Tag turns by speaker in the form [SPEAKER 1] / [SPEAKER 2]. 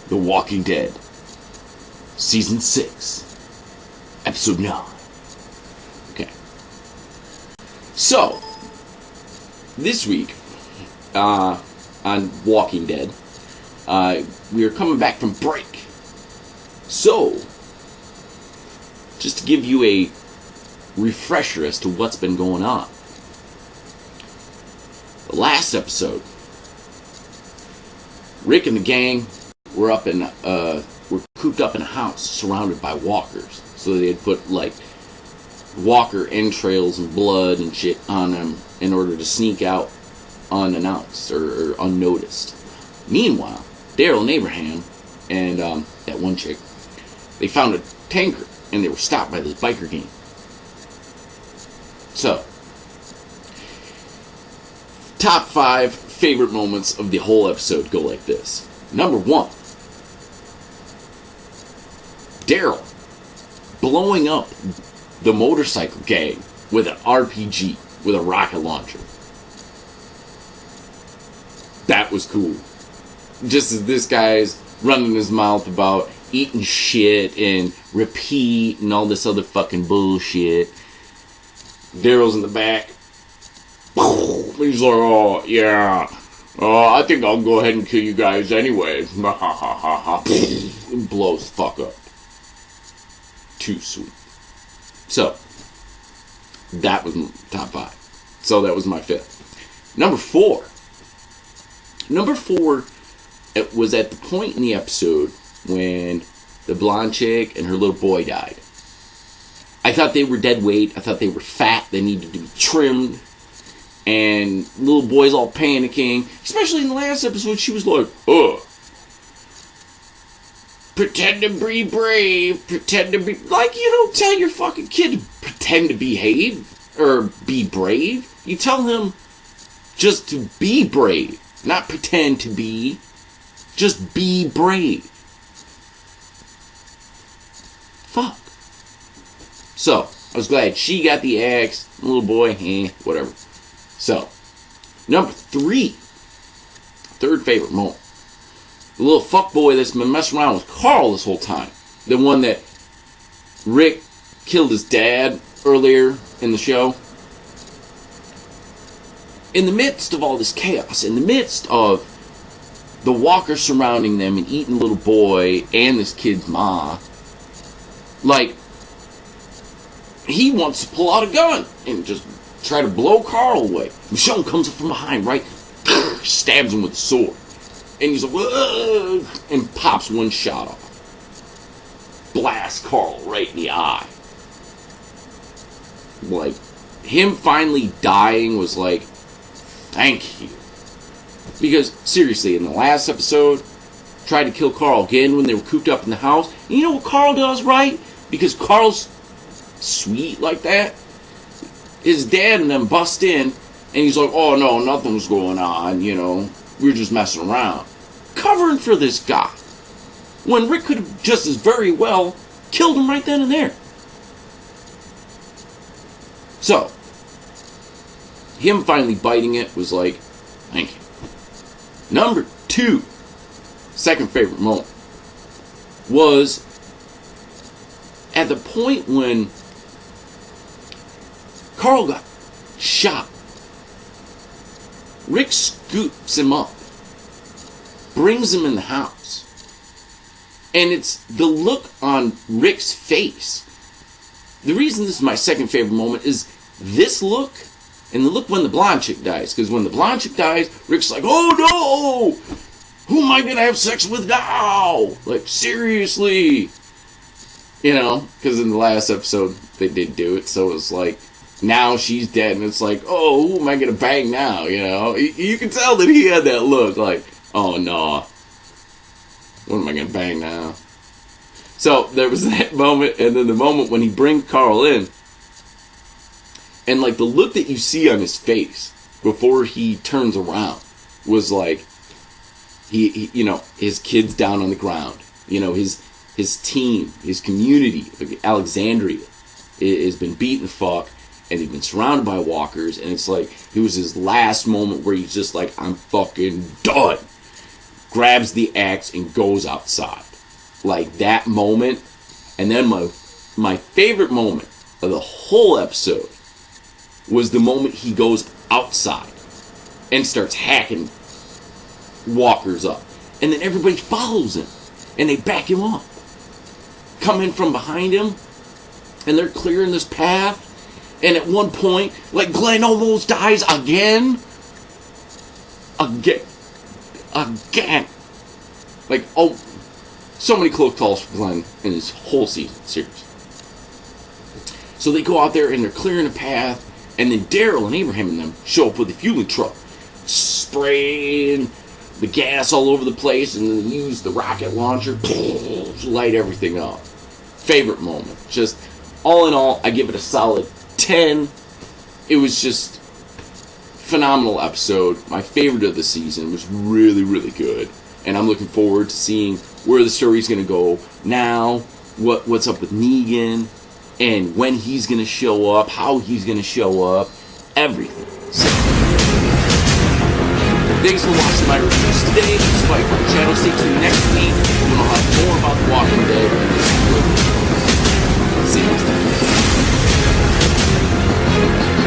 [SPEAKER 1] The Walking Dead, Season 6, Episode 9. Okay. So, this week, on Walking Dead, we are coming back from break. So, just to give you a refresher as to what's been going on. The last episode, Rick and the gang were cooped up in a house surrounded by walkers. So they had put like walker entrails and blood and shit on them in order to sneak out unannounced or unnoticed. Meanwhile, Daryl and Abraham and that one chick, they found a tanker and they were stopped by this biker gang. So, top 5 favorite moments of the whole episode go like this. Number 1, Daryl blowing up the motorcycle gang with an RPG, with a rocket launcher. That was cool. Just as this guy's running his mouth about eating shit and repeat and all this other fucking bullshit, Daryl's in the back. He's like, oh, yeah. I think I'll go ahead and kill you guys anyway. And blows the fuck up. Too sweet. So, that was top 5. So that was my 5th. Number 4. It was at the point in the episode when the blonde chick and her little boy died. I thought they were dead weight. I thought they were fat. They needed to be trimmed. And little boy's all panicking. Especially in the last episode, she was like, ugh. Pretend to be brave. Pretend to be... Like, you don't tell your fucking kid to pretend to behave. Or be brave. You tell him just to be brave. Not pretend to be. Just be brave. Fuck. So, I was glad she got the axe. Little boy, whatever. So, number 3. Third favorite moment. The little fuckboy that's been messing around with Carl this whole time. The one that Rick killed his dad earlier in the show. In the midst of all this chaos, in the midst of the walkers surrounding them and eating the little boy and this kid's ma, like, he wants to pull out a gun and just try to blow Carl away. Michonne comes up from behind, right? Stabs him with a sword. And he's like, whoa, and pops one shot off. Blasts Carl right in the eye. Like, him finally dying was like, thank you. Because, seriously, in the last episode, tried to kill Carl again when they were cooped up in the house. And you know what Carl does, right? Because Carl's sweet like that. His dad and them bust in, and he's like, oh no, nothing was going on, we were just messing around. Covering for this guy. When Rick could have just as very well killed him right then and there. So, him finally biting it was like, thank you. Number 2, second favorite moment, was at the point when Carl got shot. Rick scoops him up, brings him in the house, and it's the look on Rick's face. The reason this is my second favorite moment is this look and the look when the blonde chick dies. Because when the blonde chick dies, Rick's like, oh no! Who am I going to have sex with now? Like, seriously. Because in the last episode, they did do it. So it's like, now she's dead. And it's like, oh, who am I going to bang now? You can tell that he had that look. Like, oh, no. What am I going to bang now? So there was that moment. And then the moment when he brings Carl in. And, like, the look that you see on his face before he turns around was like, he his kid's down on the ground. His team, his community, Alexandria, has been beaten the fuck, and he's been surrounded by walkers, and it's like, it was his last moment where he's just like, I'm fucking done. grabs the axe, and goes outside. Like, that moment. And then my favorite moment of the whole episode was the moment he goes outside and starts hacking walkers up. And then everybody follows him. And they back him up. Come in from behind him. And they're clearing this path. And at one point, like, Glenn almost dies again. Again. Like, oh, so many close calls for Glenn in this whole series. So they go out there and they're clearing a path. And then Daryl and Abraham and them show up with a fueling truck. Spraying the gas all over the place. And then use the rocket launcher to light everything up. Favorite moment. Just, all in all, I give it a solid 10. It was just phenomenal episode. My favorite of the season. It was really, really good. And I'm looking forward to seeing where the story's going to go now. What's up with Negan. And when he's going to show up. How he's going to show up. Everything. So, thanks for watching my reviews today. Spykes on the channel. Stay tuned next week when I'll have more about The Walking Dead. See you next time.